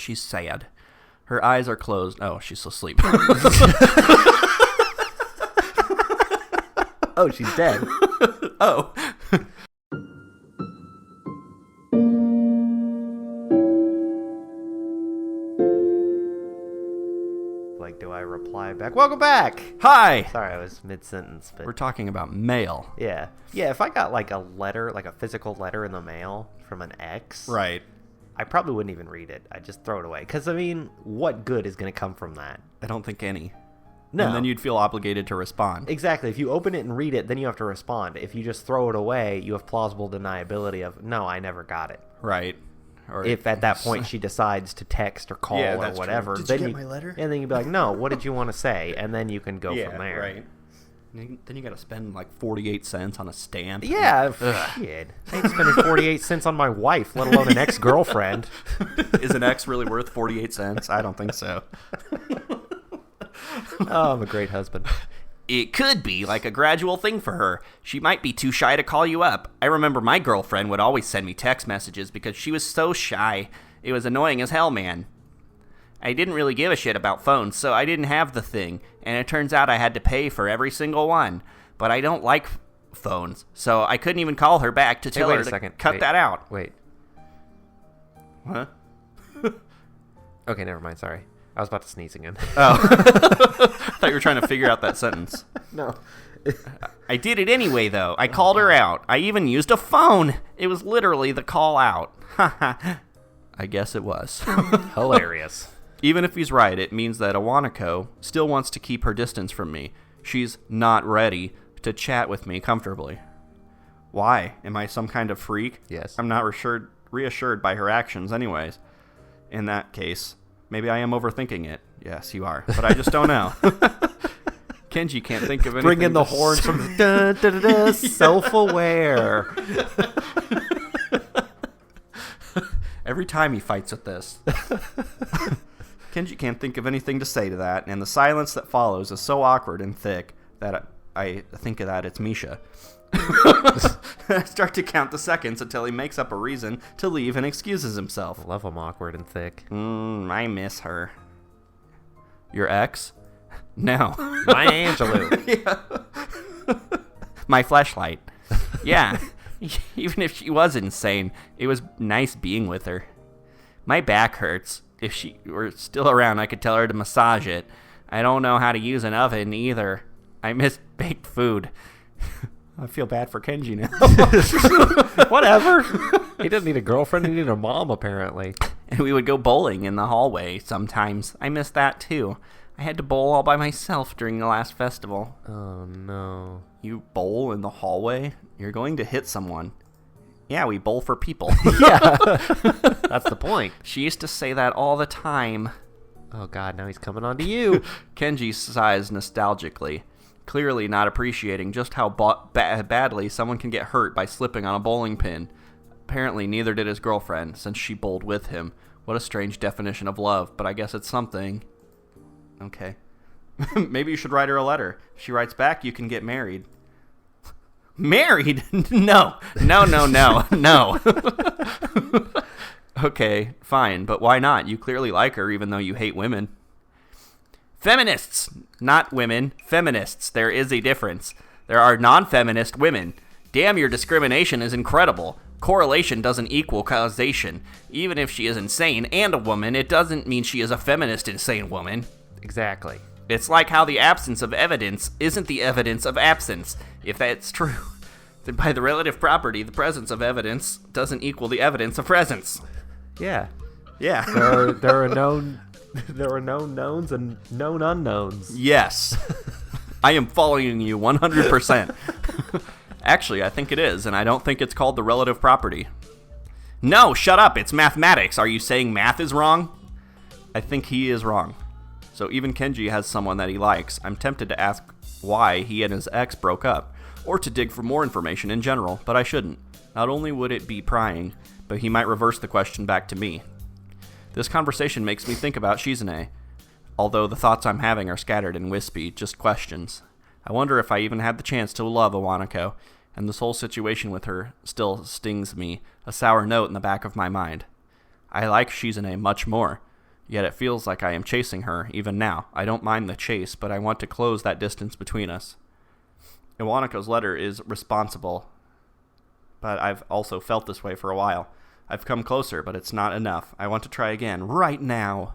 She's sad. Her eyes are closed. Oh, she's asleep. Oh, she's dead. Oh. Like, do I reply back? Welcome back! Hi! Sorry, I was mid-sentence, but... We're talking about mail. Yeah. Yeah, if I got, like, a letter, like a physical letter in the mail from an ex... Right. I probably wouldn't even read it. I'd just throw it away. Because, I mean, what good is going to come from that? I don't think any. No. And then you'd feel obligated to respond. Exactly. If you open it and read it, then you have to respond. If you just throw it away, you have plausible deniability of, no, I never got it. Right. Or if at that point she decides to text or call or whatever. Did then you get my letter? And then you'd be like, no, what did you want to say? And then you can go from there. Right. Then you got to spend like 48 cents on a stamp. Yeah, shit. I ain't spending 48 cents on my wife, let alone an ex-girlfriend. Is an ex really worth 48 cents? I don't think so. Oh, I'm a great husband. It could be like a gradual thing for her. She might be too shy to call you up. I remember my girlfriend would always send me text messages because she was so shy. It was annoying as hell, man. I didn't really give a shit about phones, so I didn't have the thing, and it turns out I had to pay for every single one. But I don't like phones, so I couldn't even call her back to tell her to cut that out. Wait. Huh? Okay, never mind, sorry. I was about to sneeze again. Oh. I thought you were trying to figure out that sentence. No. I did it anyway, though. I called her out. I even used a phone. It was literally the call out. I guess it was. Hilarious. Even if he's right, it means that Iwanako still wants to keep her distance from me. She's not ready to chat with me comfortably. Why? Am I some kind of freak? Yes. I'm not reassured by her actions anyways. In that case, maybe I am overthinking it. Yes, you are. But I just don't know. Kenji can't think of anything. Bring in the horns from the self-aware. Every time he fights with this. Kenji can't think of anything to say to that, and the silence that follows is so awkward and thick that I think that it's Misha. I start to count the seconds until he makes up a reason to leave and excuses himself. I love him awkward and thick. I miss her. Your ex? No. My Angelou. Yeah. My fleshlight. Yeah. Even if she was insane, it was nice being with her. My back hurts. If she were still around, I could tell her to massage it. I don't know how to use an oven either. I miss baked food. I feel bad for Kenji now. Whatever. He didn't need a girlfriend. He needed a mom, apparently. And we would go bowling in the hallway sometimes. I miss that, too. I had to bowl all by myself during the last festival. Oh, no. You bowl in the hallway? You're going to hit someone. Yeah, we bowl for people. Yeah. That's the point. She used to say that all the time. Oh, God, now he's coming on to you. Kenji sighs nostalgically, clearly not appreciating just how badly someone can get hurt by slipping on a bowling pin. Apparently, neither did his girlfriend, since she bowled with him. What a strange definition of love, but I guess it's something. Okay. Maybe you should write her a letter. If she writes back, you can get married. Married? No. No. Okay, fine, but why not? You clearly like her, even though you hate women. Feminists! Not women. Feminists. There is a difference. There are non-feminist women. Damn, your discrimination is incredible. Correlation doesn't equal causation. Even if she is insane and a woman, it doesn't mean she is a feminist insane woman. Exactly. It's like how the absence of evidence isn't the evidence of absence. If that's true, then by the relative property, the presence of evidence doesn't equal the evidence of presence. Yeah. Yeah. There are known knowns and known unknowns. Yes. I am following you 100%. Actually, I think it is, and I don't think it's called the relative property. No, shut up. It's mathematics. Are you saying math is wrong? I think he is wrong. So even Kenji has someone that he likes. I'm tempted to ask why he and his ex broke up, or to dig for more information in general, but I shouldn't. Not only would it be prying, but he might reverse the question back to me. This conversation makes me think about Shizune, although the thoughts I'm having are scattered and wispy, just questions. I wonder if I even had the chance to love Iwanako, and this whole situation with her still stings me, a sour note in the back of my mind. I like Shizune much more, Yet it feels like I am chasing her, even now. I don't mind the chase, but I want to close that distance between us. Iwanako's letter is responsible, but I've also felt this way for a while. I've come closer, but it's not enough. I want to try again, right now.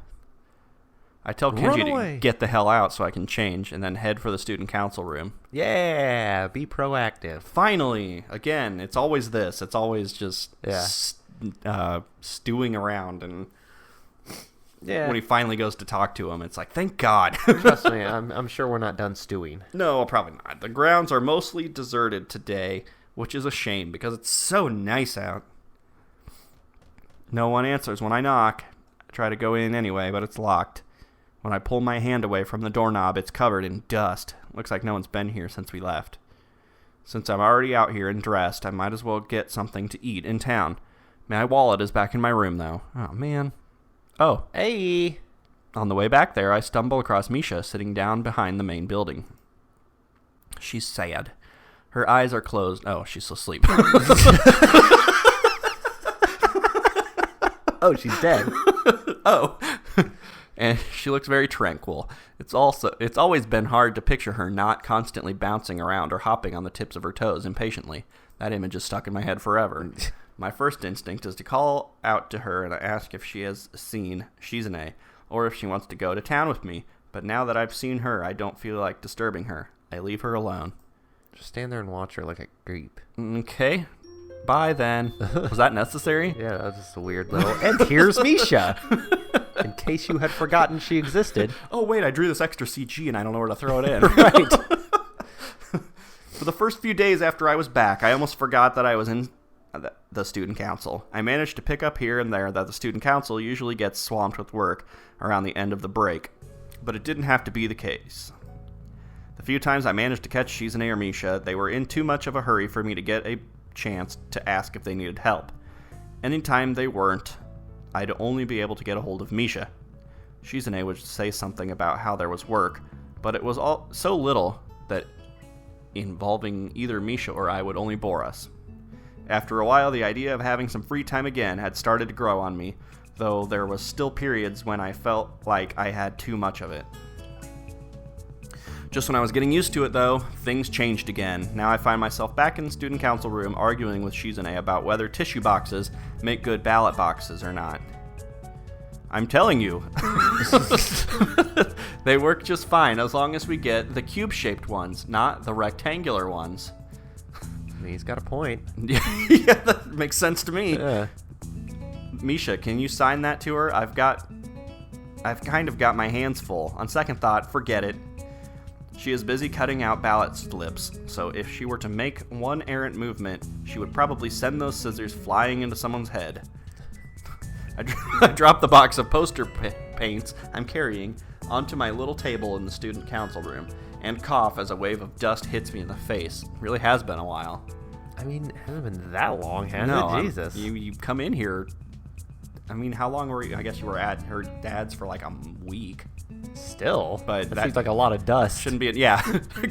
I tell Kenji to get the hell out so I can change, and then head for the student council room. Yeah, be proactive. Finally! Again, it's always this. It's always just stewing around, and when he finally goes to talk to him, it's like, thank God. Trust me, I'm sure we're not done stewing. No, probably not. The grounds are mostly deserted today, which is a shame, because it's so nice out. No one answers when I knock. I try to go in anyway, but it's locked. When I pull my hand away from the doorknob, it's covered in dust. Looks like no one's been here since we left. Since I'm already out here and dressed, I might as well get something to eat in town. My wallet is back in my room, though. Oh, man. Oh. Hey. On the way back there, I stumble across Misha sitting down behind the main building. She's sad. Her eyes are closed. Oh, she's asleep. Oh, she's dead. Oh. And she looks very tranquil. It's always been hard to picture her not constantly bouncing around or hopping on the tips of her toes impatiently. That image is stuck in my head forever. My first instinct is to call out to her and ask if she has seen Shizune, or if she wants to go to town with me. But now that I've seen her, I don't feel like disturbing her. I leave her alone. Just stand there and watch her like a creep. Okay. Bye, then. Was that necessary? Yeah, that's just a weird little... And here's Misha! In case you had forgotten she existed. Oh, wait, I drew this extra CG and I don't know where to throw it in. Right. For the first few days after I was back, I almost forgot that I was in the student council. I managed to pick up here and there that the student council usually gets swamped with work around the end of the break, but it didn't have to be the case. The few times I managed to catch Shizune or Misha, they were in too much of a hurry for me to get a chance to ask if they needed help. Anytime they weren't, I'd only be able to get a hold of Misha. Shizune would say something about how there was work, but it was all so little that involving either Misha or I would only bore us. After a while, the idea of having some free time again had started to grow on me, though there was still periods when I felt like I had too much of it. Just when I was getting used to it, though, things changed again. Now I find myself back in the student council room arguing with Shizune about whether tissue boxes make good ballot boxes or not. I'm telling you. They work just fine as long as we get the cube-shaped ones, not the rectangular ones. He's got a point. Yeah, that makes sense to me. Yeah. Misha, can you sign that to her? I've kind of got my hands full. On second thought, forget it. She is busy cutting out ballot slips, so if she were to make one errant movement, she would probably send those scissors flying into someone's head. I drop the box of poster paints I'm carrying onto my little table in the student council room, and cough as a wave of dust hits me in the face. It really has been a while. I mean, it hasn't been that long, has it? Jesus. You come in here... I mean, how long were you? I guess you were at her dad's for like a week. Still, but that seems like a lot of dust. Shouldn't be. Yeah,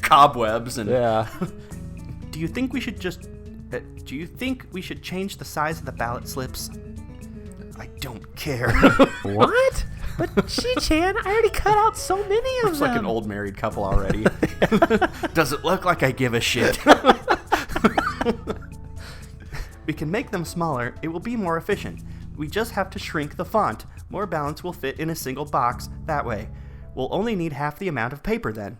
cobwebs and. Yeah. Do you think we should change the size of the ballot slips? I don't care. What? But Chi-chan, I already cut out so many of them. Looks like an old married couple already. Does it look like I give a shit? We can make them smaller. It will be more efficient. We just have to shrink the font. More balance will fit in a single box that way. We'll only need half the amount of paper then.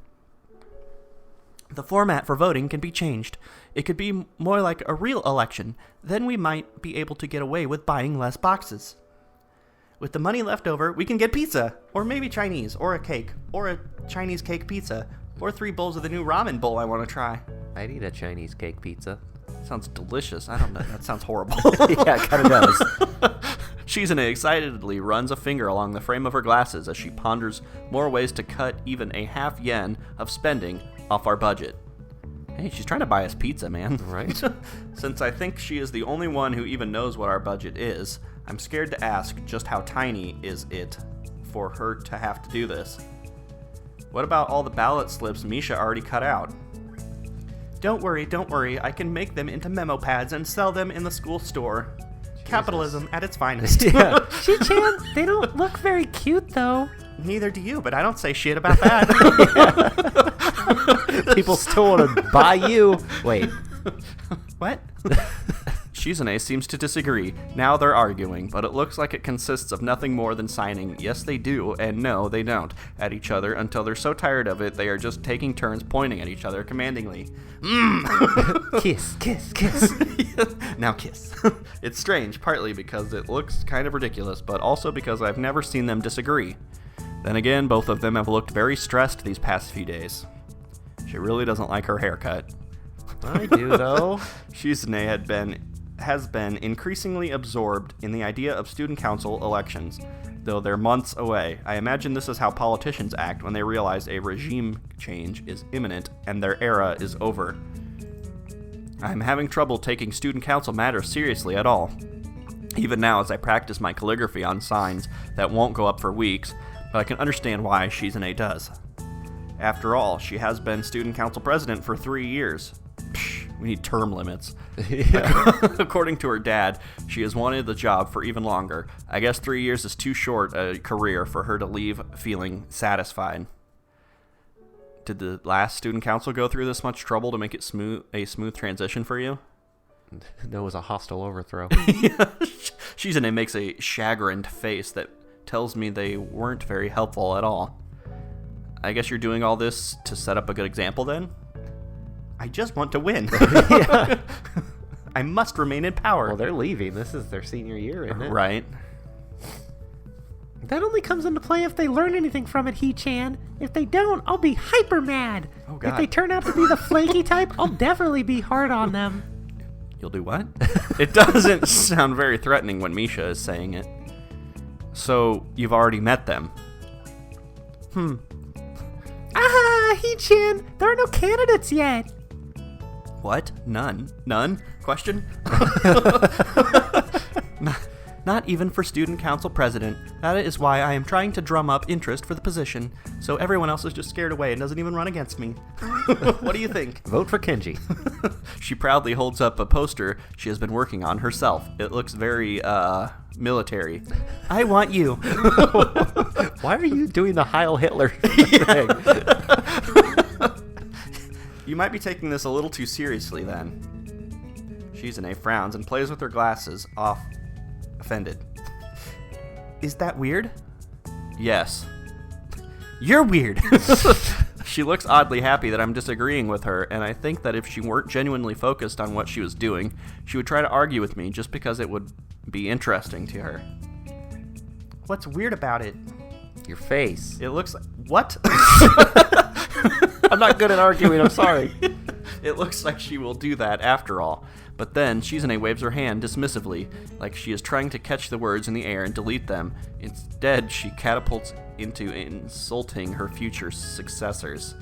The format for voting can be changed. It could be more like a real election. Then we might be able to get away with buying less boxes. With the money left over, we can get pizza, or maybe Chinese, or a cake, or a Chinese cake pizza, or 3 bowls of the new ramen bowl I want to try. I'd eat a Chinese cake pizza. Sounds delicious. I don't know. That sounds horrible. Yeah, it kind of does. Shizune excitedly runs a finger along the frame of her glasses as she ponders more ways to cut even a half yen of spending off our budget. Hey, she's trying to buy us pizza, man. Right. Since I think she is the only one who even knows what our budget is, I'm scared to ask just how tiny is it for her to have to do this. What about all the ballot slips Misha already cut out? Don't worry, I can make them into memo pads and sell them in the school store. Capitalism at its finest. Yeah. Shi-chan, they don't look very cute, though. Neither do you, but I don't say shit about that. People still want to buy you. Wait. What? Shizune seems to disagree. Now they're arguing, but it looks like it consists of nothing more than signing "yes they do" and "no they don't" at each other until they're so tired of it they are just taking turns pointing at each other commandingly. Kiss, kiss, kiss. Now kiss. It's strange, partly because it looks kind of ridiculous, but also because I've never seen them disagree. Then again, both of them have looked very stressed these past few days. She really doesn't like her haircut. I do, though. Shizune has been increasingly absorbed in the idea of student council elections, though they're months away. I imagine this is how politicians act when they realize a regime change is imminent and their era is over. I'm having trouble taking student council matters seriously at all. Even now, as I practice my calligraphy on signs that won't go up for weeks, but I can understand why Shizune does. After all, she has been student council president for 3 years. We need term limits. Yeah. According to her dad, she has wanted the job for even longer. I guess 3 years is too short a career for her to leave feeling satisfied. Did the last student council go through this much trouble to make it a smooth transition for you? That was a hostile overthrow. Shizune makes a chagrined face that tells me they weren't very helpful at all. I guess you're doing all this to set up a good example then? I just want to win. Yeah. I must remain in power. Well, they're leaving. This is their senior year, isn't it? Right. That only comes into play if they learn anything from it, He-chan. If they don't, I'll be hyper mad. Oh, God. If they turn out to be the flaky type, I'll definitely be hard on them. You'll do what? It doesn't sound very threatening when Misha is saying it. So, you've already met them. Ah, He-chan, there are no candidates yet. What? None? None? Question? Not even for student council president. That is why I am trying to drum up interest for the position, so everyone else is just scared away and doesn't even run against me. What do you think? Vote for Kenji. She proudly holds up a poster she has been working on herself. It looks very, military. I want you. Why are you doing the Heil Hitler thing? You might be taking this a little too seriously then. Shizune frowns and plays with her glasses off, offended. Is that weird? Yes. You're weird. She looks oddly happy that I'm disagreeing with her, and I think that if she weren't genuinely focused on what she was doing, she would try to argue with me just because it would be interesting to her. What's weird about it? Your face. It looks like... What? I'm not good at arguing, I'm sorry. It looks like she will do that after all. But then Shizune waves her hand dismissively, like she is trying to catch the words in the air and delete them. Instead, she catapults into insulting her future successors.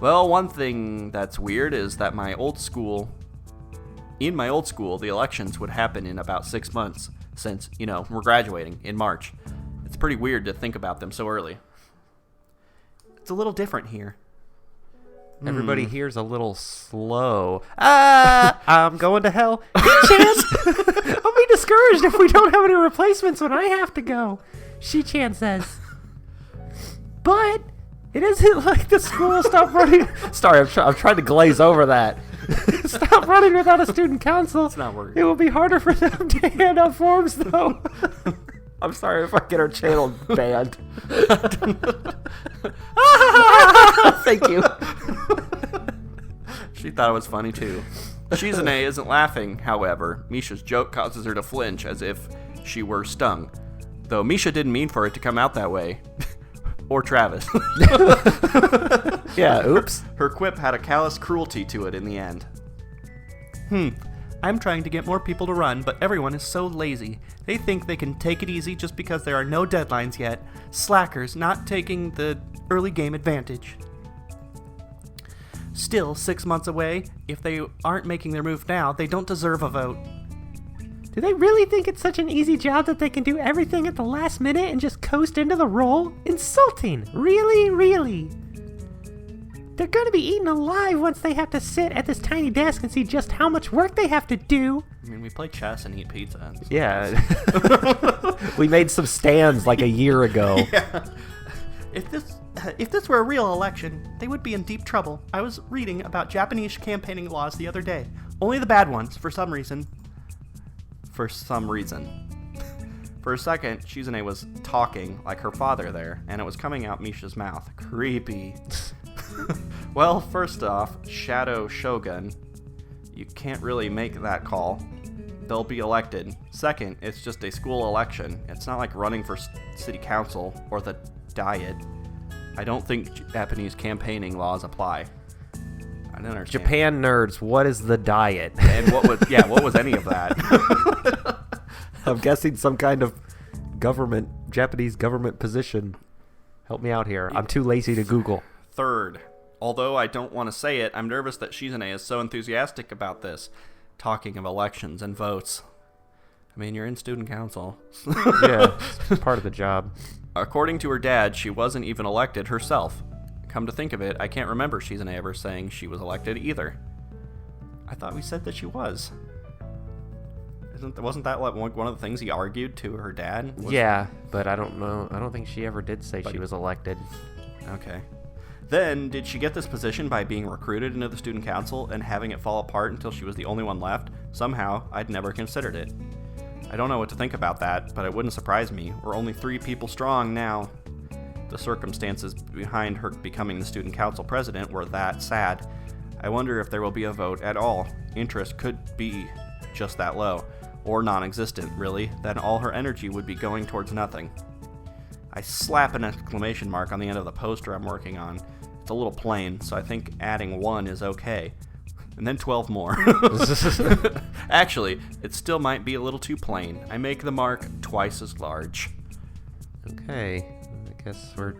Well, one thing that's weird is that in my old school, the elections would happen in about 6 months, since, we're graduating in March. It's pretty weird to think about them so early. It's a little different here. Everybody here's a little slow. I'm going to hell. He-chan, I'll be discouraged if we don't have any replacements when I have to go, Shi-chan says. But it isn't like the school stopped running. Sorry, I'm trying to glaze over that. Stop running without a student council. It's not working. It will be harder for them to hand out forms, though. I'm sorry if I get our channel banned. Thank you. She thought it was funny too. Shizune isn't laughing, however. Misha's joke causes her to flinch as if she were stung. Though Misha didn't mean for it to come out that way. Or Travis. Yeah, oops. Her quip had a callous cruelty to it in the end. I'm trying to get more people to run, but everyone is so lazy. They think they can take it easy just because there are no deadlines yet. Slackers not taking the early game advantage. Still, 6 months away, if they aren't making their move now, they don't deserve a vote. Do they really think it's such an easy job that they can do everything at the last minute and just coast into the role? Insulting! Really, really. They're gonna be eaten alive once they have to sit at this tiny desk and see just how much work they have to do. I mean, we play chess and eat pizza. So Yeah. We made some stands like a year ago. Yeah. If this were a real election, they would be in deep trouble. I was reading about Japanese campaigning laws the other day. Only the bad ones, for some reason. For a second, Shizune was talking like her father there, and it was coming out Misha's mouth. Creepy. Well, first off, Shadow Shogun. You can't really make that call. They'll be elected. Second, it's just a school election. It's not like running for city council or the Diet. I don't think Japanese campaigning laws apply. I don't understand. Japan nerds, what is the Diet? And what was any of that? I'm guessing some kind of Japanese government position. Help me out here. I'm too lazy to Google. Third, although I don't want to say it, I'm nervous that Shizune is so enthusiastic about this, talking of elections and votes. I mean, you're in student council. Yeah, it's part of the job. According to her dad, she wasn't even elected herself. Come to think of it, I can't remember Shizune ever saying she was elected either. I thought we said that she was. Wasn't that one of the things he argued to her dad? Yeah, but I don't know. I don't think she ever did say she was elected. Okay. Then, did she get this position by being recruited into the student council and having it fall apart until she was the only one left? Somehow, I'd never considered it. I don't know what to think about that, but it wouldn't surprise me. We're only 3 people strong now. The circumstances behind her becoming the student council president were that sad. I wonder if there will be a vote at all. Interest could be just that low, or non-existent, really. Then all her energy would be going towards nothing. I slap an exclamation mark on the end of the poster I'm working on. It's a little plain, so I think adding 1 is okay. And then 12 more. Actually, it still might be a little too plain. I make the mark twice as large. Okay, I guess we're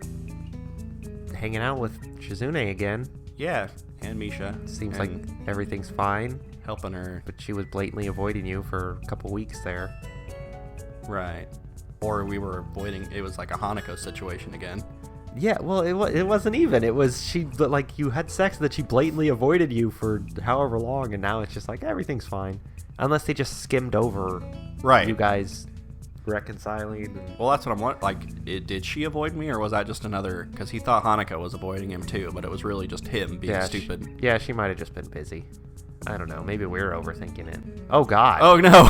hanging out with Shizune again. Yeah, and Misha. Seems like everything's fine, helping her. but she was blatantly avoiding you for a couple weeks there. Right. Or we were avoiding, it was like a Hanako situation again. Yeah, well, it wasn't even. It was you had sex that she blatantly avoided you for however long, and now it's just like everything's fine, unless they just skimmed over you guys reconciling. Well, that's what I'm wondering. Like, did she avoid me, or was that just another? Because he thought Hanako was avoiding him too, but it was really just him being stupid. She might have just been busy. I don't know. Maybe we're overthinking it. Oh God. Oh no.